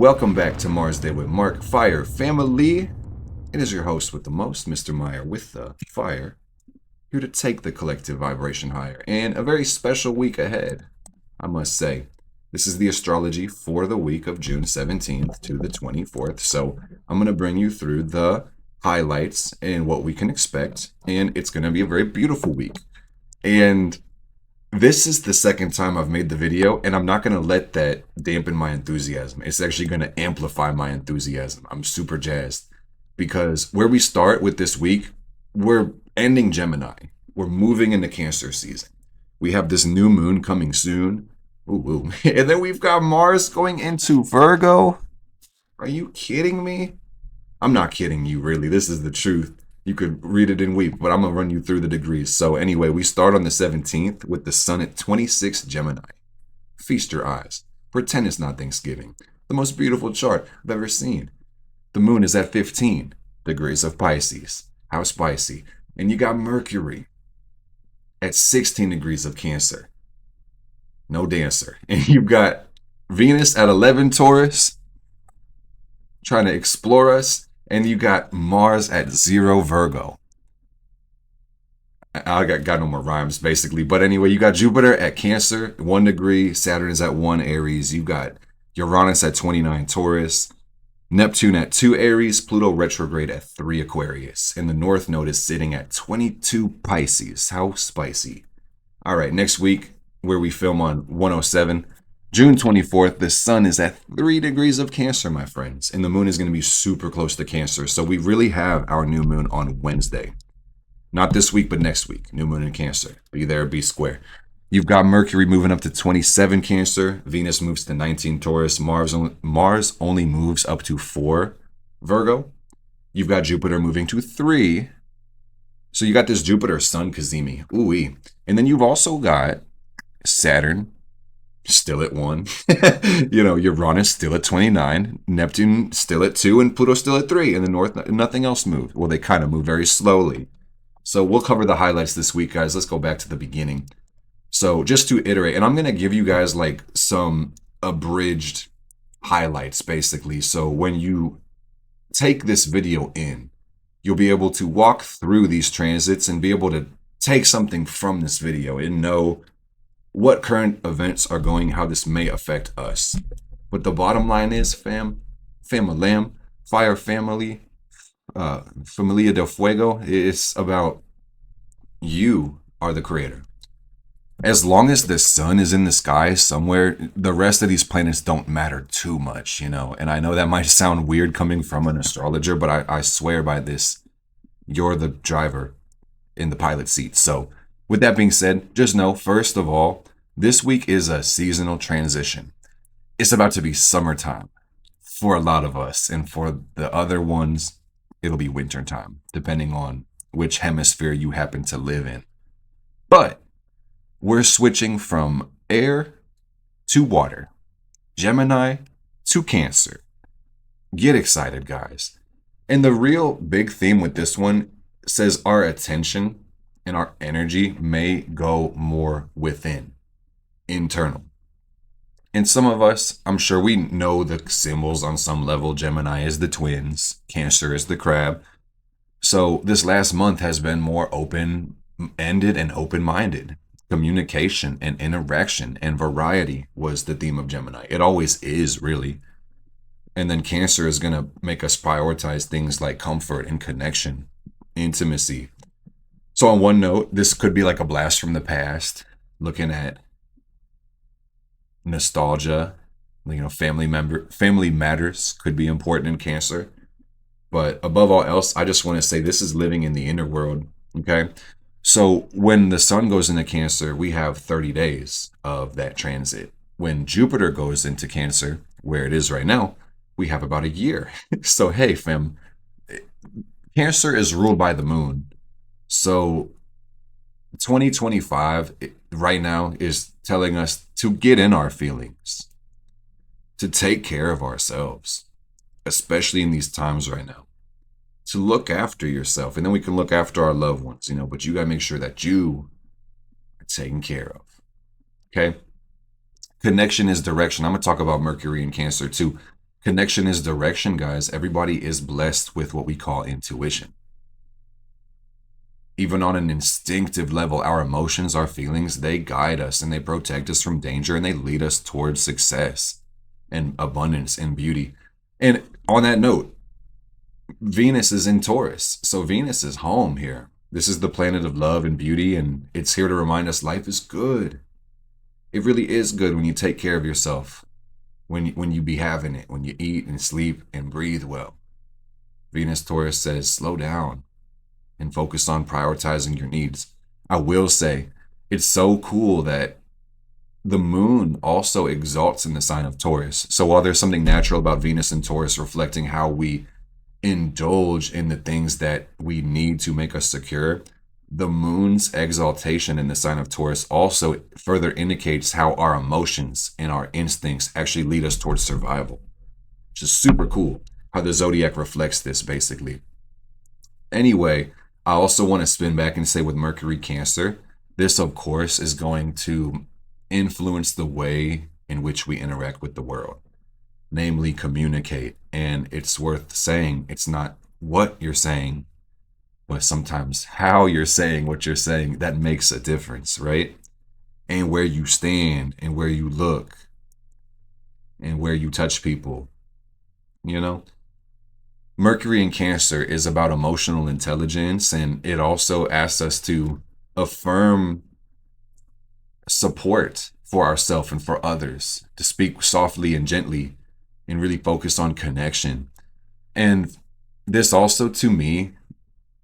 Welcome back to Mars Day with Mark Fire Family. It is your host with the most, Mr. Meyer with the fire, here to take the collective vibration higher. And a very special week ahead, I must say. This is the astrology for the week of June 17th to the 24th. So I'm going to bring you through the highlights and what we can expect. And it's going to be a very beautiful week. And this is the second time I've made the video, and I'm not going to let that dampen my enthusiasm. It's actually going to amplify my enthusiasm. I'm super jazzed because where we start with this week, we're ending Gemini. We're moving into Cancer season. We have this new moon coming soon. Ooh, ooh. And then we've got Mars going into Virgo. Are you kidding me? I'm not kidding you, really. This is the truth. You could read it and weep, but I'm going to run you through the degrees. So anyway, we start on the 17th with the sun at 26 Gemini. Feast your eyes. Pretend it's not Thanksgiving. The most beautiful chart I've ever seen. The moon is at 15 degrees of Pisces. How spicy. And you got Mercury at 16 degrees of Cancer. No dancer. And you've got Venus at 11 Taurus, trying to explore us. And you got Mars at 0 Virgo. I got no more rhymes, basically. But anyway, you got Jupiter at Cancer, 1 degree. Saturn is at 1 Aries. You got Uranus at 29 Taurus. Neptune at 2 Aries. Pluto retrograde at 3 Aquarius. And the North Node is sitting at 22 Pisces. How spicy. All right, next week, where we film on 107, June 24th, the sun is at 3 degrees of Cancer, my friends, and the moon is going to be super close to Cancer. So we really have our new moon on Wednesday. Not this week, but next week. New moon in Cancer. Be there, be square. You've got Mercury moving up to 27 Cancer. Venus moves to 19 Taurus. Mars only moves up to 4 Virgo. You've got Jupiter moving to 3. So you got this Jupiter Sun Cazimi. Ooh-wee. And then you've also got Saturn still at 1. Uranus still at 29. Neptune still at 2. And Pluto still at 3. In the North, nothing else moved. Well, they kind of move very slowly. So we'll cover the highlights this week, guys. Let's go back to the beginning. So just to iterate, and I'm going to give you guys like some abridged highlights, basically. So when you take this video in, you'll be able to walk through these transits and be able to take something from this video and know what current events are going, how this may affect us. But the bottom line is, fam-a-lam, fire family, Familia del Fuego, it's about you are the creator. As long as the sun is in the sky somewhere, the rest of these planets don't matter too much, And I know that might sound weird coming from an astrologer, but I swear by this. You're the driver in the pilot seat. So with that being said, just know, first of all, this week is a seasonal transition. It's about to be summertime for a lot of us, and for the other ones, it'll be winter time, depending on which hemisphere you happen to live in. But we're switching from air to water, Gemini to Cancer. Get excited, guys. And the real big theme with this one says our attention and our energy may go more within, internal. And some of us, I'm sure we know the symbols on some level. Gemini is the twins, Cancer is the crab. So this last month has been more open-ended and open-minded. Communication and interaction and variety was the theme of Gemini. It always is, really. And then Cancer is going to make us prioritize things like comfort and connection, intimacy. So on one note, this could be like a blast from the past, looking at nostalgia. Family matters could be important in Cancer. But above all else, I just want to say this is living in the inner world, okay? So when the sun goes into Cancer, we have 30 days of that transit. When Jupiter goes into Cancer, where it is right now, we have about a year. So hey, fam, Cancer is ruled by the moon. So 2025 right now is telling us to get in our feelings, to take care of ourselves, especially in these times right now, to look after yourself. And then we can look after our loved ones, but you got to make sure that you are taken care of. Okay. Connection is direction. I'm going to talk about Mercury and Cancer too. Connection is direction, guys. Everybody is blessed with what we call intuition. Even on an instinctive level, our emotions, our feelings, they guide us and they protect us from danger and they lead us towards success and abundance and beauty. And on that note, Venus is in Taurus. So Venus is home here. This is the planet of love and beauty, and it's here to remind us life is good. It really is good when you take care of yourself, when you be having it, when you eat and sleep and breathe well. Venus Taurus says, slow down and focus on prioritizing your needs. I will say, it's so cool that the moon also exalts in the sign of Taurus. So while there's something natural about Venus and Taurus reflecting how we indulge in the things that we need to make us secure, the moon's exaltation in the sign of Taurus also further indicates how our emotions and our instincts actually lead us towards survival, which is super cool how the zodiac reflects this basically. Anyway, I also want to spin back and say with Mercury Cancer, this of course is going to influence the way in which we interact with the world, namely communicate. And it's worth saying, it's not what you're saying, but sometimes how you're saying what you're saying that makes a difference, right? And where you stand and where you look and where you touch people, you know? Mercury in Cancer is about emotional intelligence, and it also asks us to affirm support for ourselves and for others, to speak softly and gently and really focus on connection. And this also, to me,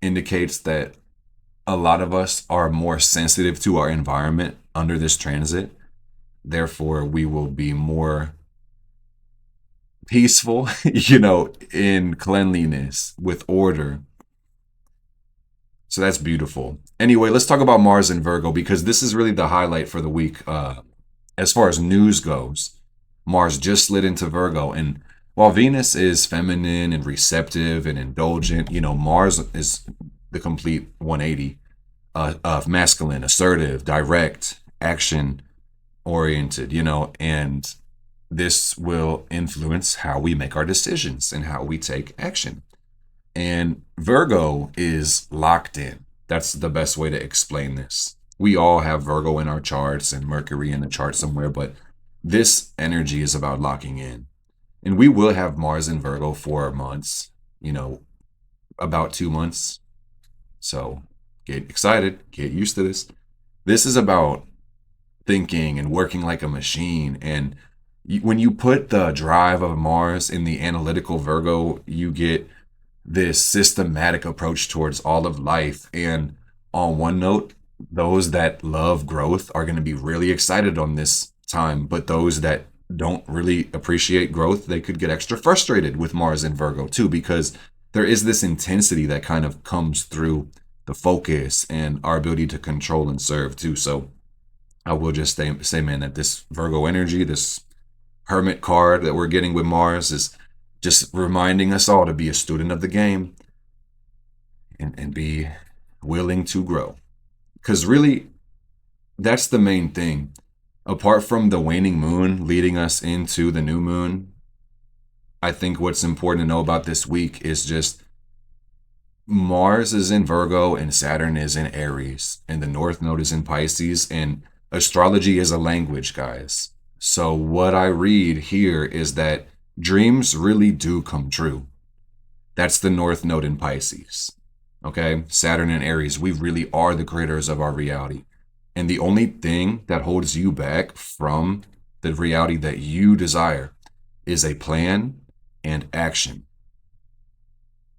indicates that a lot of us are more sensitive to our environment under this transit. Therefore, we will be more peaceful, in cleanliness, with order. So that's beautiful. Anyway, let's talk about Mars in Virgo, because this is really the highlight for the week. As far as news goes, Mars just slid into Virgo. And while Venus is feminine and receptive and indulgent, Mars is the complete 180 of masculine, assertive, direct, action oriented, and this will influence how we make our decisions and how we take action. And Virgo is locked in. That's the best way to explain this. We all have Virgo in our charts and Mercury in the chart somewhere, but this energy is about locking in. And we will have Mars in Virgo for months, about 2 months. So get excited, get used to this. This is about thinking and working like a machine. And when you put the drive of Mars in the analytical Virgo, you get this systematic approach towards all of life. And on one note, those that love growth are going to be really excited on this time, but those that don't really appreciate growth, they could get extra frustrated with Mars in Virgo too, because there is this intensity that kind of comes through the focus and our ability to control and serve too. So I will just say, man, that this Virgo energy, this Hermit card that we're getting with Mars, is just reminding us all to be a student of the game and be willing to grow. Because really, that's the main thing. Apart from the waning moon leading us into the new moon, I think what's important to know about this week is just Mars is in Virgo and Saturn is in Aries, and the North Node is in Pisces, and astrology is a language, guys. So what I read here is that dreams really do come true. That's the North Node in Pisces. Okay? Saturn and Aries, we really are the creators of our reality. And the only thing that holds you back from the reality that you desire is a plan and action.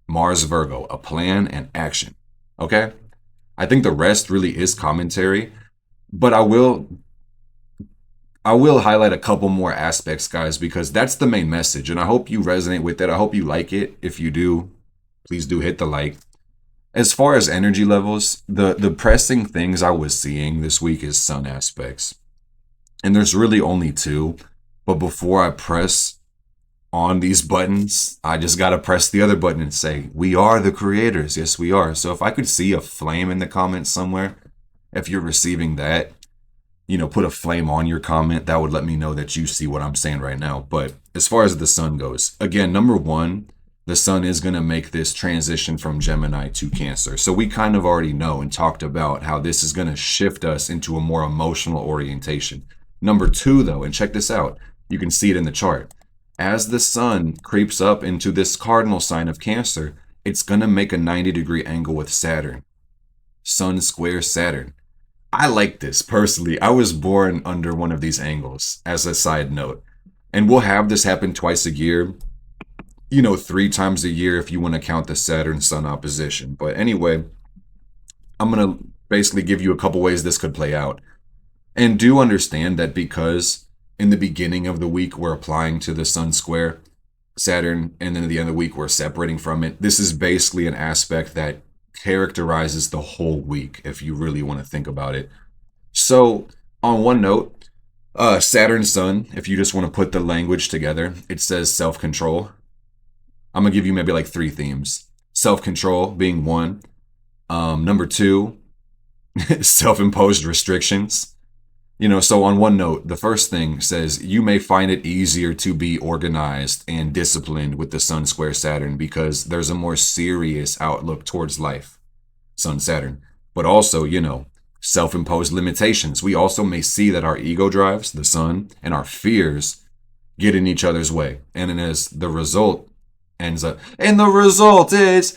Mars Virgo, a plan and action. Okay? I think the rest really is commentary, but I will highlight a couple more aspects, guys, because that's the main message. And I hope you resonate with it. I hope you like it. If you do, please do hit the like. As far as energy levels, the pressing things I was seeing this week is sun aspects. And there's really only two. But before I press on these buttons, I just got to press the other button and say, we are the creators. Yes, we are. So if I could see a flame in the comments somewhere, if you're receiving that, put a flame on your comment. That would let me know that you see what I'm saying right now. But as far as the sun goes, again, number one, the sun is going to make this transition from Gemini to Cancer. So we kind of already know and talked about how this is going to shift us into a more emotional orientation. Number two, though, and check this out, you can see it in the chart. As the sun creeps up into this cardinal sign of Cancer, it's going to make a 90-degree angle with Saturn. Sun square Saturn. I like this personally. I was born under one of these angles, as a side note. And we'll have this happen twice a year, 3 times a year if you want to count the Saturn Sun opposition. But anyway, I'm going to basically give you a couple ways this could play out. And do understand that because in the beginning of the week we're applying to the Sun square Saturn, and then at the end of the week we're separating from it, this is basically an aspect that characterizes the whole week if you really want to think about it. So on one note, Saturn Sun, if you just want to put the language together, it says self-control. I'm gonna give you maybe like 3 themes. Self-control being one. Number 2, self-imposed restrictions. So on one note, the first thing says you may find it easier to be organized and disciplined with the Sun square Saturn because there's a more serious outlook towards life, Sun Saturn. But also, self-imposed limitations. We also may see that our ego drives, the Sun, and our fears get in each other's way. And then as the result ends up, and the result is,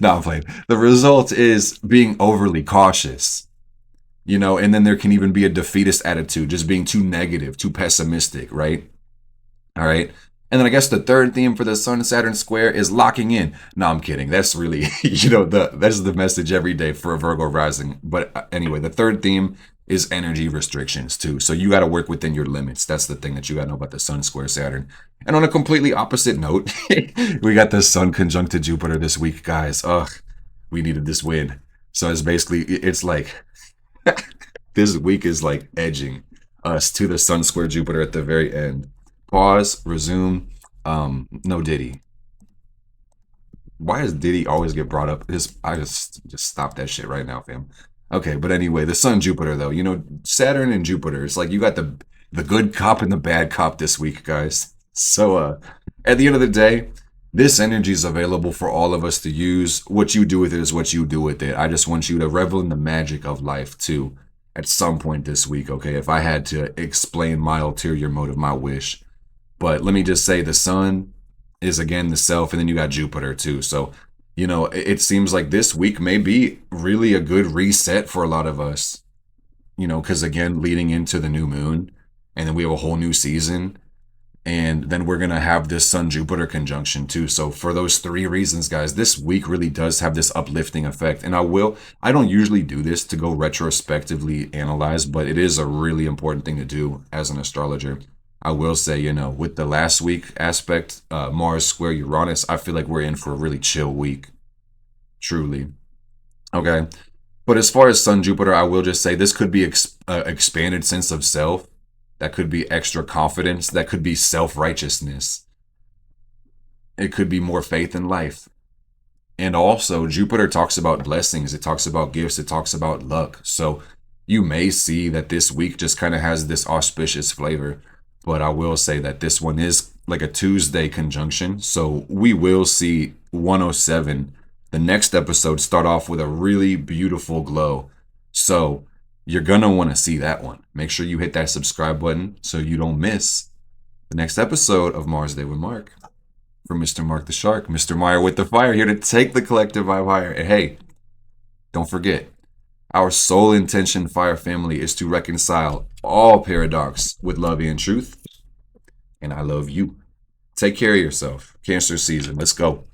no, I'm playing. The result is being overly cautious. And then there can even be a defeatist attitude, just being too negative, too pessimistic, right? All right. And then I guess the third theme for the Sun Saturn square is locking in. No, I'm kidding. That's really, that's the message every day for a Virgo rising. But anyway, the third theme is energy restrictions too. So you got to work within your limits. That's the thing that you got to know about the Sun square Saturn. And on a completely opposite note, we got the Sun conjunct to Jupiter this week, guys. Ugh, we needed this win. So it's like, this week is like edging us to the Sun square Jupiter at the very end. Pause, resume. No Diddy. Why does Diddy always get brought up? I just stop that shit right now, fam. Okay, but anyway, the Sun Jupiter though, Saturn and Jupiter. It's like you got the good cop and the bad cop this week, guys. So at the end of the day, this energy is available for all of us to use. What you do with it is what you do with it. I just want you to revel in the magic of life too at some point this week, okay? If I had to explain my ulterior motive, my wish. But let me just say the Sun is again the self, and then you got Jupiter too. So, it seems like this week may be really a good reset for a lot of us, because again, leading into the new moon, and then we have a whole new season. And then we're going to have this Sun-Jupiter conjunction too. So for those 3 reasons, guys, this week really does have this uplifting effect. And I don't usually do this to go retrospectively analyze, but it is a really important thing to do as an astrologer. I will say, with the last week aspect, Mars square Uranus, I feel like we're in for a really chill week. Truly. Okay. But as far as Sun-Jupiter, I will just say this could be expanded sense of self. That could be extra confidence. That could be self-righteousness. It could be more faith in life. And also, Jupiter talks about blessings. It talks about gifts. It talks about luck. So you may see that this week just kind of has this auspicious flavor. But I will say that this one is like a Tuesday conjunction. So we will see 107, the next episode, start off with a really beautiful glow. So you're going to want to see that one. Make sure you hit that subscribe button so you don't miss the next episode of Mars Day with Mark. From Mr. Mark the Shark, Mr. Meyer with the fire, here to take the collective vibe higher. And hey, don't forget, our sole intention, Fire Family, is to reconcile all paradox with love and truth. And I love you. Take care of yourself. Cancer season. Let's go.